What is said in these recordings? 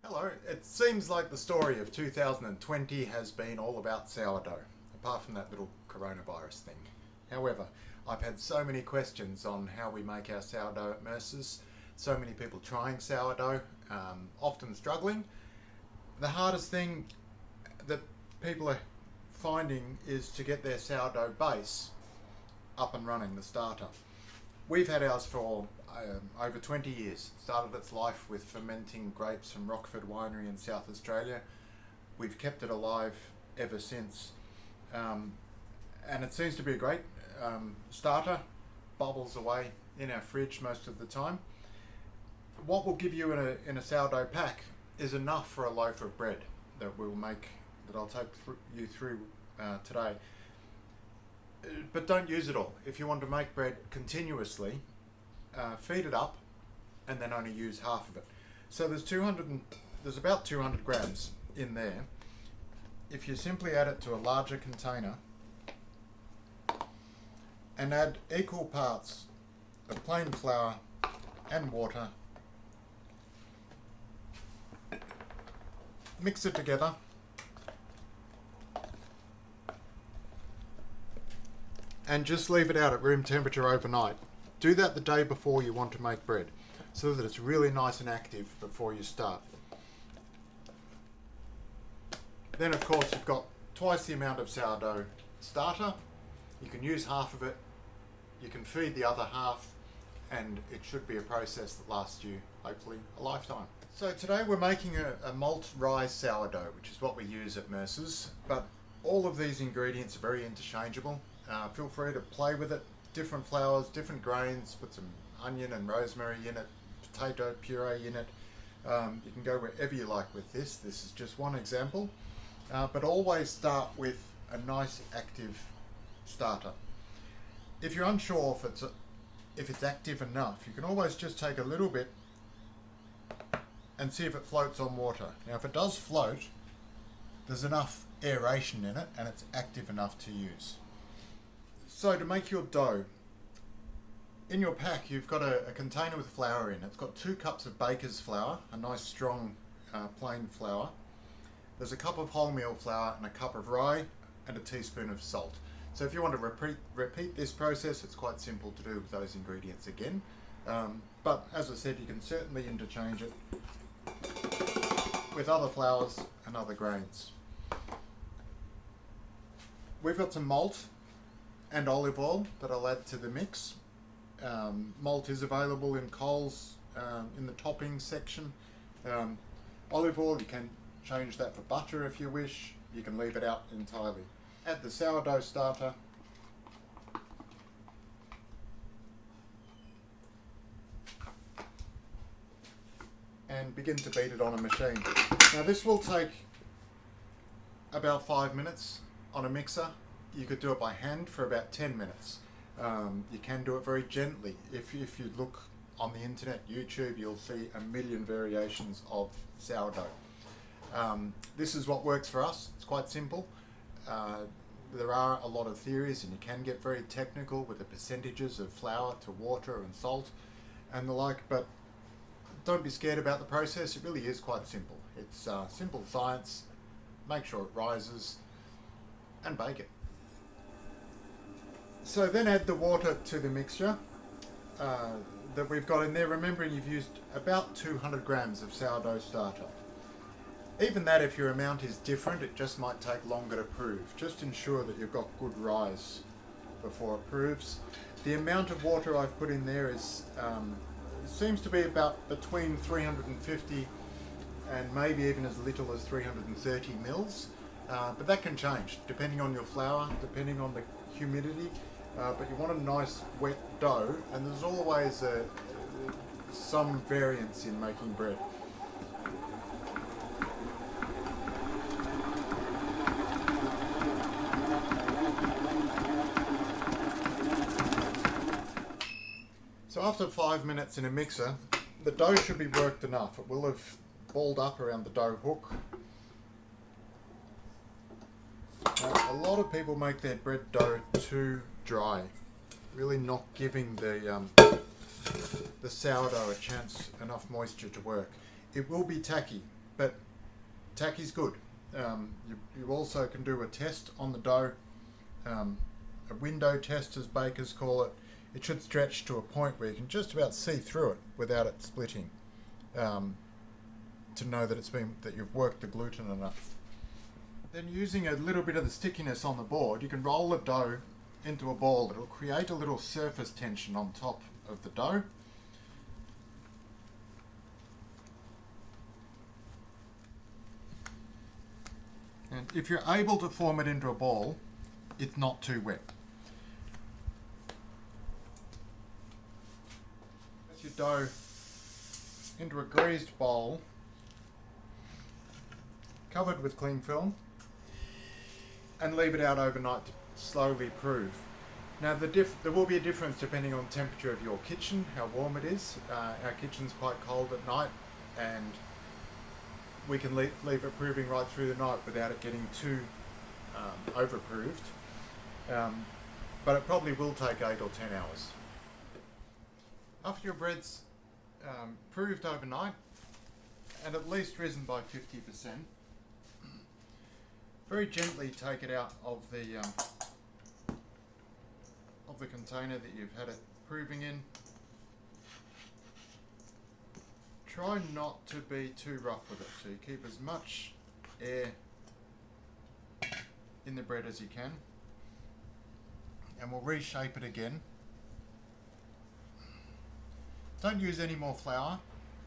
Hello, it seems like the story of 2020 has been all about sourdough, apart from that little coronavirus thing. However, I've had so many questions on how we make our sourdough at Mercers, so many people trying sourdough, often struggling. The hardest thing that people are finding is to get their sourdough base up and running, the starter. We've had ours for over 20 years. It started its life with fermenting grapes from Rockford Winery in South Australia. We've kept it alive ever since. And it seems to be a great starter, bubbles away in our fridge most of the time. What we'll give you in a sourdough pack is enough for a loaf of bread that I'll take you through today. But don't use it all. If you want to make bread continuously, feed it up and then only use half of it. So there's about 200 grams in there. If you simply add it to a larger container and add equal parts of plain flour and water, mix it together, and just leave it out at room temperature overnight. Do that the day before you want to make bread, so that it's really nice and active before you start. Then of course you've got twice the amount of sourdough starter. You can use half of it, you can feed the other half, and it should be a process that lasts you, hopefully, a lifetime. So today we're making a malt rye sourdough, which is what we use at Mercers, but all of these ingredients are very interchangeable. Feel free to play with it. Different flours, different grains, put some onion and rosemary in it, potato puree in it. You can go wherever you like with this. This is just one example. But always start with a nice active starter. If you're unsure if it's active enough, you can always just take a little bit and see if it floats on water. Now if it does float, there's enough aeration in it and it's active enough to use. So to make your dough, in your pack you've got a container with flour in. It's got 2 cups of baker's flour, a nice strong plain flour. There's a cup of wholemeal flour and a cup of rye and a teaspoon of salt. So if you want to repeat this process, it's quite simple to do with those ingredients again. But as I said, you can certainly interchange it with other flours and other grains. We've got some malt and olive oil that I'll add to the mix. Malt is available in Coles in the toppings section. Olive oil, you can change that for butter if you wish. You can leave it out entirely. Add the sourdough starter. And begin to beat it on a machine. Now this will take about 5 minutes on a mixer. You could do it by hand for about 10 minutes. You can do it very gently. If you look on the internet, YouTube, you'll see a million variations of sourdough. This is what works for us. It's quite simple. There are a lot of theories and you can get very technical with the percentages of flour to water and salt and the like, but don't be scared about the process. It really is quite simple. It's simple science. Make sure it rises and bake it. So then add the water to the mixture that we've got in there, remembering you've used about 200 grams of sourdough starter. Even that, if your amount is different, it just might take longer to prove. Just ensure that you've got good rise before it proves. The amount of water I've put in there seems to be about between 350 and maybe even as little as 330 mils. But that can change depending on your flour, depending on the humidity. But you want a nice wet dough, and there's always some variance in making bread. So after 5 minutes in a mixer, the dough should be worked enough. It will have balled up around the dough hook. A lot of people make their bread dough too dry, really not giving the sourdough a chance, enough moisture to work. It will be tacky. but tacky's good. You also can do a test on the dough, a window test as bakers call it. It should stretch to a point where you can just about see through it without it splitting, to know that that you've worked the gluten enough. Then using a little bit of the stickiness on the board, you can roll the dough into a ball. It'll create a little surface tension on top of the dough. And if you're able to form it into a ball, it's not too wet. Press your dough into a greased bowl, covered with cling film, and leave it out overnight to slowly prove. Now there will be a difference depending on the temperature of your kitchen, how warm it is. Our kitchen's quite cold at night, and we can leave it proving right through the night without it getting too overproved. But it probably will take 8 or 10 hours. After your bread's proved overnight and at least risen by 50%, very gently take it out of the container that you've had it proving in. Try not to be too rough with it, so you keep as much air in the bread as you can. And we'll reshape it again. Don't use any more flour,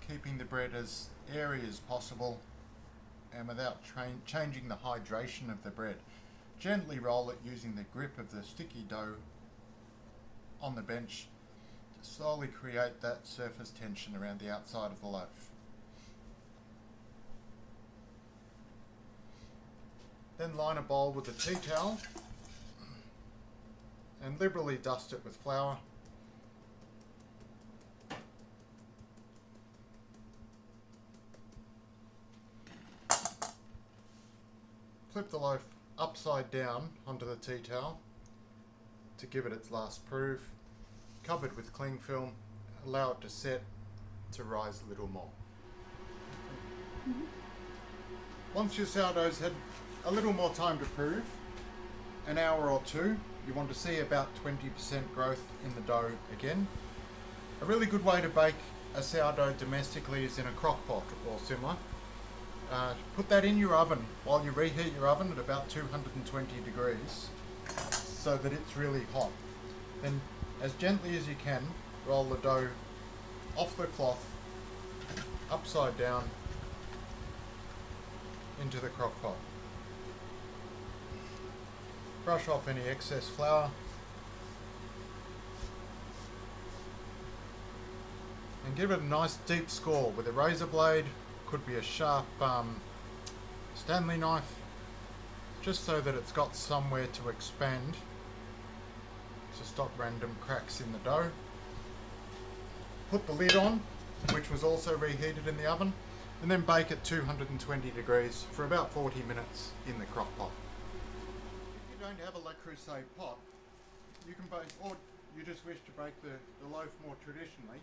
keeping the bread as airy as possible and without changing the hydration of the bread. Gently roll it using the grip of the sticky dough on the bench to slowly create that surface tension around the outside of the loaf. Then line a bowl with a tea towel and liberally dust it with flour. Flip the loaf upside down onto the tea towel to give it its last proof. Covered with cling film, allow it to set to rise a little more. Once your sourdough's had a little more time to prove, an hour or two, you want to see about 20% growth in the dough again. A really good way to bake a sourdough domestically is in a crock pot or similar. Put that in your oven while you reheat your oven at about 220 degrees so that it's really hot. Then, as gently as you can, roll the dough off the cloth, upside down, into the crock pot. Brush off any excess flour and give it a nice deep score with a razor blade. Could be a sharp Stanley knife, just so that it's got somewhere to expand to stop random cracks in the dough. Put the lid on, which was also reheated in the oven, and then bake at 220 degrees for about 40 minutes in the crock pot. If you don't have a Le Creuset pot, you can bake, or you just wish to bake the loaf more traditionally,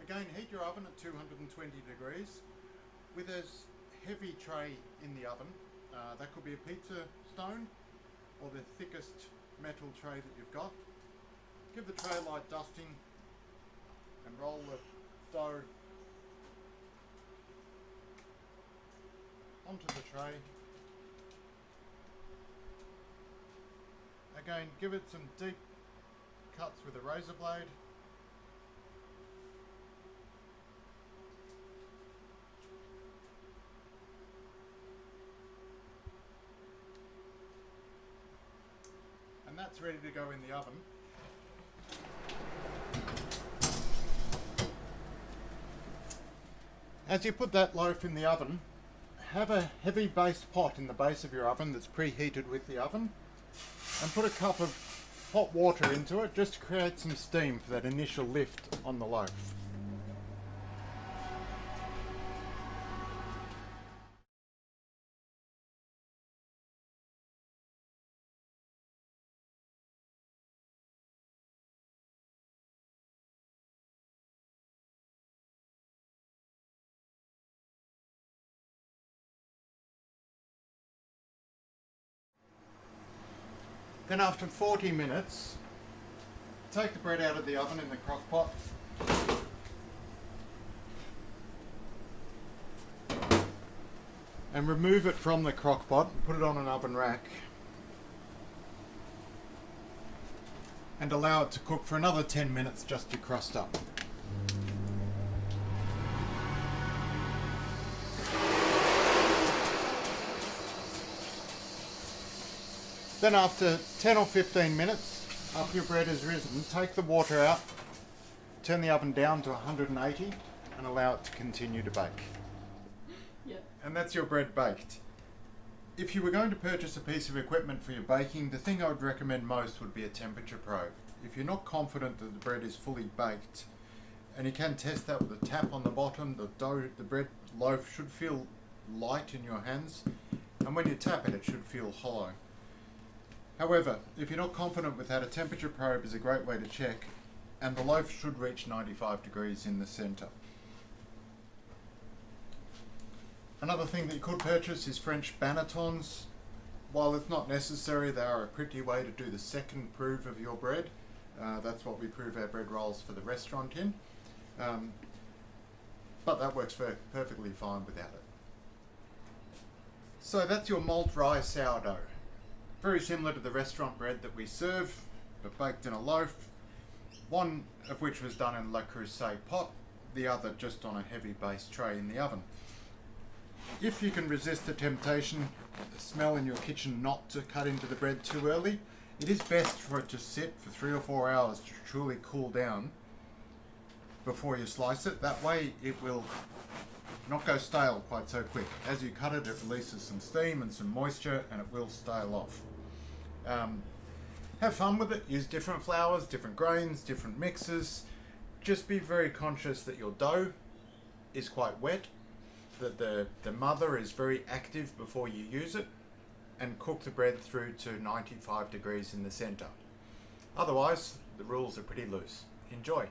again heat your oven at 220 degrees with a heavy tray in the oven. That could be a pizza stone or the thickest metal tray that you've got. Give the tray light dusting and roll the dough onto the tray. Again, give it some deep cuts with a razor blade. And that's ready to go in the oven. As you put that loaf in the oven, have a heavy base pot in the base of your oven that's preheated with the oven, and put a cup of hot water into it just to create some steam for that initial lift on the loaf. Then after 40 minutes, take the bread out of the oven in the crock pot. And remove it from the crock pot and put it on an oven rack. And allow it to cook for another 10 minutes just to crust up. Then after 10 or 15 minutes, after your bread is risen, take the water out, turn the oven down to 180 and allow it to continue to bake. Yep. And that's your bread baked. If you were going to purchase a piece of equipment for your baking, the thing I would recommend most would be a temperature probe. If you're not confident that the bread is fully baked, and you can test that with a tap on the bottom, the bread loaf should feel light in your hands, and when you tap it, it should feel hollow. However, if you're not confident with that, a temperature probe is a great way to check, and the loaf should reach 95 degrees in the centre. Another thing that you could purchase is French bannetons. While it's not necessary, they are a pretty way to do the second proof of your bread. That's what we prove our bread rolls for the restaurant in. But that works perfectly fine without it. So that's your malt rye sourdough. Very similar to the restaurant bread that we serve, but baked in a loaf. One of which was done in Le Creuset pot, the other just on a heavy base tray in the oven. If you can resist the temptation, the smell in your kitchen not to cut into the bread too early, it is best for it to sit for 3 or 4 hours to truly cool down before you slice it. That way it will not go stale quite so quick. As you cut it, it releases some steam and some moisture and it will stale off. Have fun with it, use different flours, different grains, different mixes. Just be very conscious that your dough is quite wet, that the mother is very active before you use it, and cook the bread through to 95 degrees in the centre. Otherwise, the rules are pretty loose. Enjoy.